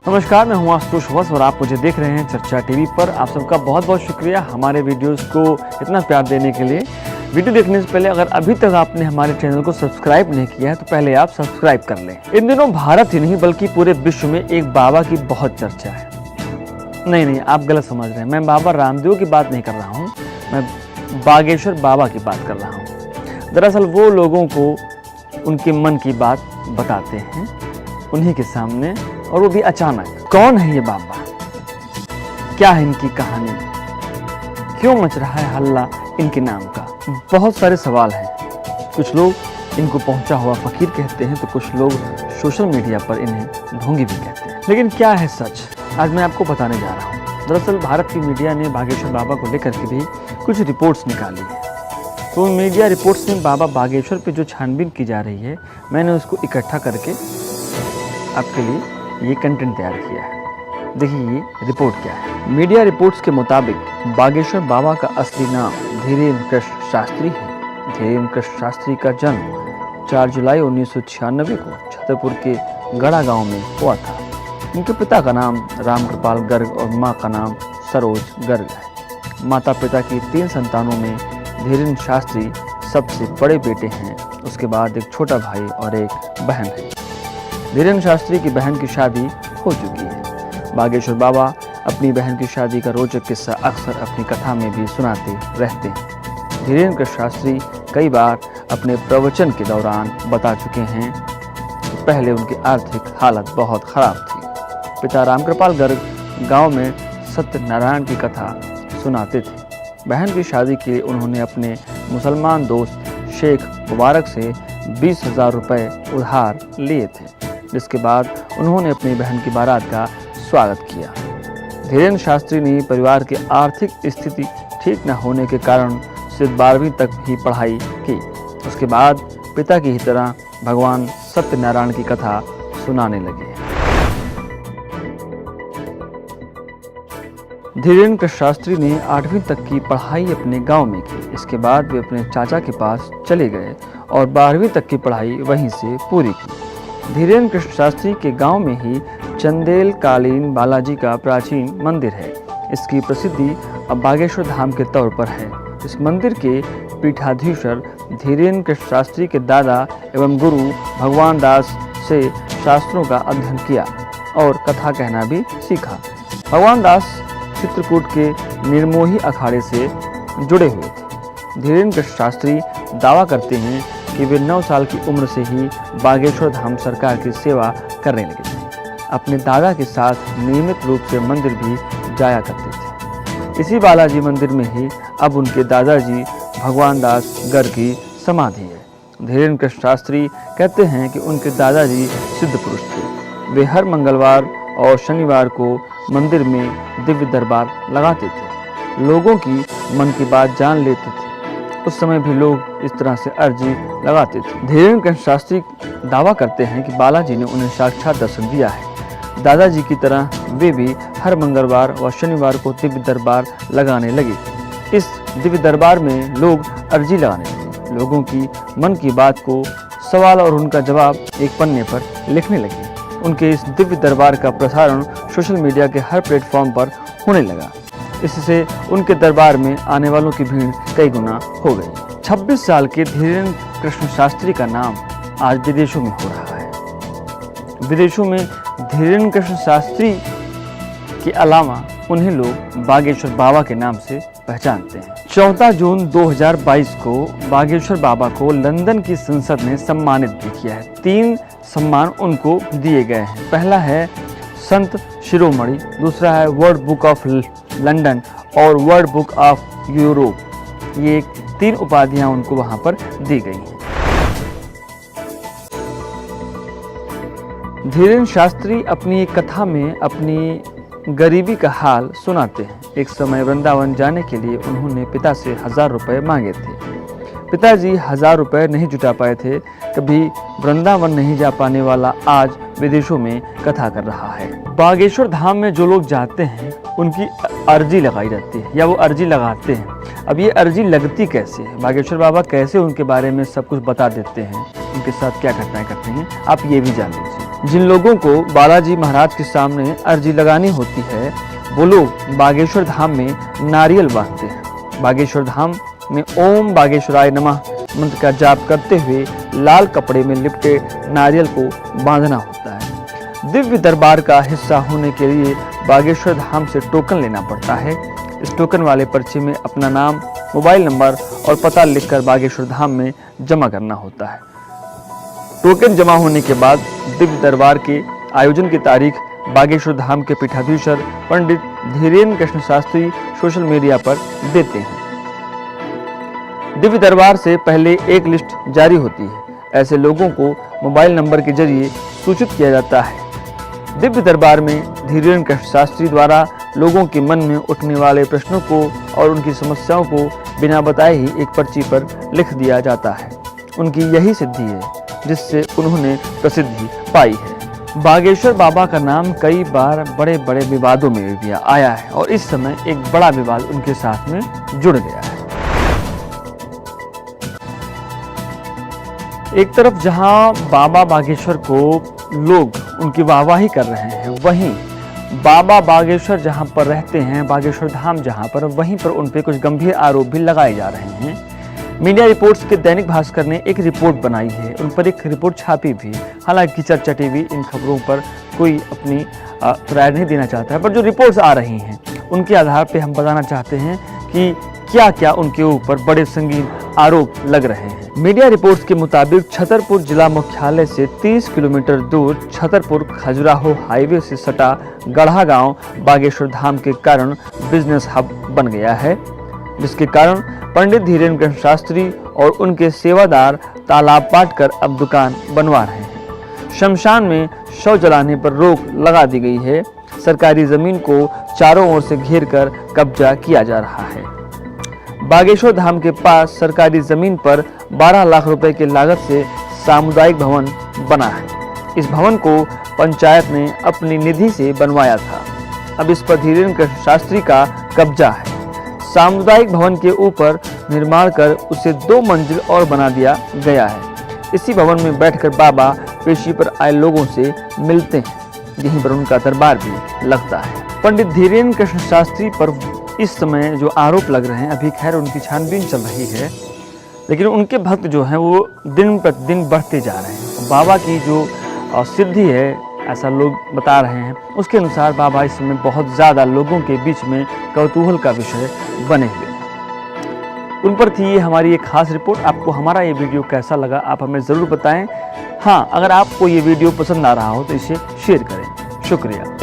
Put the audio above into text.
नमस्कार, मैं हूं आशुतोष वत्स और आप मुझे देख रहे हैं चर्चा टीवी पर। आप सबका बहुत बहुत शुक्रिया हमारे वीडियोस को इतना प्यार देने के लिए। वीडियो देखने से पहले अगर अभी तक आपने हमारे चैनल को सब्सक्राइब नहीं किया है तो पहले आप सब्सक्राइब कर लें। इन दिनों भारत ही नहीं बल्कि पूरे विश्व में एक बाबा की बहुत चर्चा है। नहीं, आप गलत समझ रहे हैं। मैं बाबा रामदेव की बात नहीं कर रहा हूँ, मैं बागेश्वर बाबा की बात कर रहा हूँ। दरअसल वो लोगों को उनके मन की बात बताते हैं उन्हीं के सामने, और वो भी अचानक। कौन है ये बाबा, क्या है इनकी कहानी, क्यों मच रहा है हल्ला इनके नाम का? बहुत सारे सवाल हैं। कुछ लोग इनको पहुंचा हुआ फकीर कहते हैं तो कुछ लोग सोशल मीडिया पर इन्हें ढोंगी भी कहते हैं। लेकिन क्या है सच, आज मैं आपको बताने जा रहा हूँ। दरअसल भारत की मीडिया ने बागेश्वर बाबा को लेकर के भी कुछ रिपोर्ट्स निकाली है। तो मीडिया रिपोर्ट्स में बाबा बागेश्वर पे जो छानबीन की जा रही है, मैंने उसको इकट्ठा करके आपके लिए ये कंटेंट तैयार किया है। देखिए ये रिपोर्ट क्या है। मीडिया रिपोर्ट्स के मुताबिक बागेश्वर बाबा का असली नाम धीरेन्द्र कृष्ण शास्त्री है। धीरेन्द्र कृष्ण शास्त्री का जन्म 4 जुलाई 1996 को छतरपुर के गड़ा गांव में हुआ था। उनके पिता का नाम रामकृपाल गर्ग और मां का नाम सरोज गर्ग है। माता पिता की 3 संतानों में धीरेन्द्र शास्त्री सबसे बड़े बेटे हैं। उसके बाद एक छोटा भाई और एक बहन है। धीरेन्द्र शास्त्री की बहन की शादी हो चुकी है। बागेश्वर बाबा अपनी बहन की शादी का रोचक किस्सा अक्सर अपनी कथा में भी सुनाते रहते हैं। धीरेन्द्र शास्त्री कई बार अपने प्रवचन के दौरान बता चुके हैं कि पहले उनकी आर्थिक हालत बहुत खराब थी। पिता रामकृपाल गर्ग गांव में सत्यनारायण की कथा सुनाते थे। बहन की शादी के लिए उन्होंने अपने मुसलमान दोस्त शेख मुबारक से 20,000 रुपये उधार लिए थे, जिसके बाद उन्होंने अपनी बहन की बारात का स्वागत किया। धीरेन्द्र शास्त्री ने परिवार की आर्थिक स्थिति ठीक न होने के कारण सिर्फ 12वीं तक ही पढ़ाई की। उसके बाद पिता की ही तरह भगवान सत्यनारायण की कथा सुनाने लगे। धीरेन्द्र शास्त्री ने 8वीं तक की पढ़ाई अपने गांव में की। इसके बाद वे अपने चाचा के पास चले गए और 12वीं तक की पढ़ाई वहीं से पूरी की। धीरेन्द्र कृष्ण शास्त्री के गांव में ही चंदेल कालीन बालाजी का प्राचीन मंदिर है। इसकी प्रसिद्धि अब बागेश्वर धाम के तौर पर है। इस मंदिर के पीठाधीश्वर धीरेन्द्र कृष्ण शास्त्री के दादा एवं गुरु भगवान दास से शास्त्रों का अध्ययन किया और कथा कहना भी सीखा। भगवान दास चित्रकूट के निर्मोही अखाड़े से जुड़े हुए थे। धीरेन्द्र कृष्ण शास्त्री दावा करते हैं कि वे 9 साल की उम्र से ही बागेश्वर धाम सरकार की सेवा करने लगे थे। अपने दादा के साथ नियमित रूप से मंदिर भी जाया करते थे। इसी बालाजी मंदिर में ही अब उनके दादाजी भगवान दास गर्ग की समाधि है। धीरेन्द्र कृष्ण शास्त्री कहते हैं कि उनके दादाजी सिद्ध पुरुष थे। वे हर मंगलवार और शनिवार को मंदिर में दिव्य दरबार लगाते थे। लोगों की मन की बात जान लेते थे। उस समय भी लोग इस तरह से अर्जी लगाते थे। धीरेन्द्र कृष्ण शास्त्री दावा करते हैं कि बालाजी ने उन्हें साक्षात दर्शन दिया है। दादाजी की तरह वे भी हर मंगलवार व शनिवार को दिव्य दरबार लगाने लगे। इस दिव्य दरबार में लोग अर्जी लगाने लगे। लोगों की मन की बात को सवाल और उनका जवाब एक पन्ने पर लिखने लगे। उनके इस दिव्य दरबार का प्रसारण सोशल मीडिया के हर प्लेटफॉर्म पर होने लगा। इससे उनके दरबार में आने वालों की भीड़ कई गुना हो गई। 26 साल के धीरेन्द्र कृष्ण शास्त्री का नाम आज विदेशों में हो रहा है। विदेशों में धीरेन्द्र कृष्ण शास्त्री के अलावा उन्हें लोग बागेश्वर बाबा के नाम से पहचानते हैं। 14 जून 2022 को बागेश्वर बाबा को लंदन की संसद ने सम्मानित भी किया है। 3 सम्मान उनको दिए गए हैं। पहला है संत शिरोमणि, दूसरा है वर्ल्ड बुक ऑफ लंदन और वर्ल्ड बुक ऑफ यूरोप। ये 3 उपाधियां उनको वहां पर दी गई हैं। धीरेन्द्र शास्त्री अपनी एक कथा में अपनी गरीबी का हाल सुनाते हैं। एक समय वृंदावन जाने के लिए उन्होंने पिता से 1000 रुपये मांगे थे। पिताजी 1000 रुपये नहीं जुटा पाए थे। कभी वृंदावन नहीं जा पाने वाला आज विदेशों में कथा कर रहा है। बागेश्वर धाम में जो लोग जाते हैं उनकी अर्जी लगाई जाती है या वो अर्जी लगाते हैं। अब ये अर्जी लगती कैसे है, बागेश्वर बाबा कैसे उनके बारे में सब कुछ बता देते हैं, उनके साथ क्या घटनाएं करते हैं, आप ये भी जान लीजिए। जिन लोगों को बालाजी महाराज के सामने अर्जी लगानी होती है वो लोग बागेश्वर धाम में नारियल बांधते हैं। बागेश्वर धाम में ओम बागेश्वराय नमः मंत्र का जाप करते हुए लाल कपड़े में लिपटे नारियल को बांधना होता है। दिव्य दरबार का हिस्सा होने के लिए बागेश्वर धाम से टोकन लेना पड़ता है। इस टोकन वाले पर्चे में अपना नाम, मोबाइल नंबर और पता लिखकर बागेश्वर धाम में जमा करना होता है। टोकन जमा होने के बाद दिव्य दरबार के आयोजन की तारीख बागेश्वर धाम के पीठाधीश्वर पंडित धीरेन्द्र कृष्ण शास्त्री सोशल मीडिया पर देते हैं। दिव्य दरबार से पहले एक लिस्ट जारी होती है। ऐसे लोगों को मोबाइल नंबर के जरिए सूचित किया जाता है। दिव्य दरबार में धीरेन्द्र कृष्ण शास्त्री द्वारा लोगों के मन में उठने वाले प्रश्नों को और उनकी समस्याओं को बिना बताए ही एक पर्ची पर लिख दिया जाता है। उनकी यही सिद्धि है जिससे उन्होंने प्रसिद्धि पाई है। बागेश्वर बाबा का नाम कई बार बड़े बड़े विवादों में भी आया है और इस समय एक बड़ा विवाद उनके साथ में जुड़ गया है। एक तरफ जहां बाबा बागेश्वर को लोग उनकी वाहवाही कर रहे हैं, वहीं बाबा बागेश्वर जहां पर रहते हैं, बागेश्वर धाम जहां पर, वहीं पर उन पे कुछ गंभीर आरोप भी लगाए जा रहे हैं। मीडिया रिपोर्ट्स के दैनिक भास्कर ने एक रिपोर्ट बनाई है, उन पर एक रिपोर्ट छापी भी। हालांकि चर्चा टीवी इन खबरों पर कोई अपनी राय नहीं देना चाहता है, पर जो रिपोर्ट्स आ रही हैं उनके आधार पर हम बताना चाहते हैं कि क्या क्या उनके ऊपर बड़े संगीन आरोप लग रहे हैं। मीडिया रिपोर्ट्स के मुताबिक छतरपुर जिला मुख्यालय से 30 किलोमीटर दूर छतरपुर खजुराहो हाईवे से सटा गढ़ा गांव बागेश्वर धाम के कारण बिजनेस हब बन गया है, जिसके कारण पंडित धीरेन्द्र कृष्ण शास्त्री और उनके सेवादार तालाब पाट कर अब दुकान बनवा रहे हैं। शमशान में शव जलाने पर रोक लगा दी गई है। सरकारी जमीन को चारों ओर से घेर कर कब्जा किया जा रहा है। बागेश्वर धाम के पास सरकारी जमीन पर 12 लाख रुपए की लागत से सामुदायिक भवन बना है। इस भवन को पंचायत ने अपनी निधि से बनवाया था। अब इस पर धीरेन्द्र कृष्ण शास्त्री का कब्जा है। सामुदायिक भवन के ऊपर निर्माण कर उसे 2 मंजिल और बना दिया गया है। इसी भवन में बैठकर बाबा पेशी पर आए लोगों से मिलते हैं। यहीं पर उनका दरबार भी लगता है। पंडित धीरेन्द्र कृष्ण शास्त्री पर इस समय जो आरोप लग रहे हैं, अभी खैर उनकी छानबीन चल रही है, लेकिन उनके भक्त जो हैं वो दिन प्रतिदिन बढ़ते जा रहे हैं। बाबा की जो सिद्धि है, ऐसा लोग बता रहे हैं, उसके अनुसार बाबा इस समय बहुत ज़्यादा लोगों के बीच में कौतूहल का विषय बने हुए हैं। उन पर थी ये हमारी एक खास रिपोर्ट। आपको हमारा ये वीडियो कैसा लगा आप हमें ज़रूर बताएं। हाँ, अगर आपको ये वीडियो पसंद आ रहा हो तो इसे शेयर करें। शुक्रिया।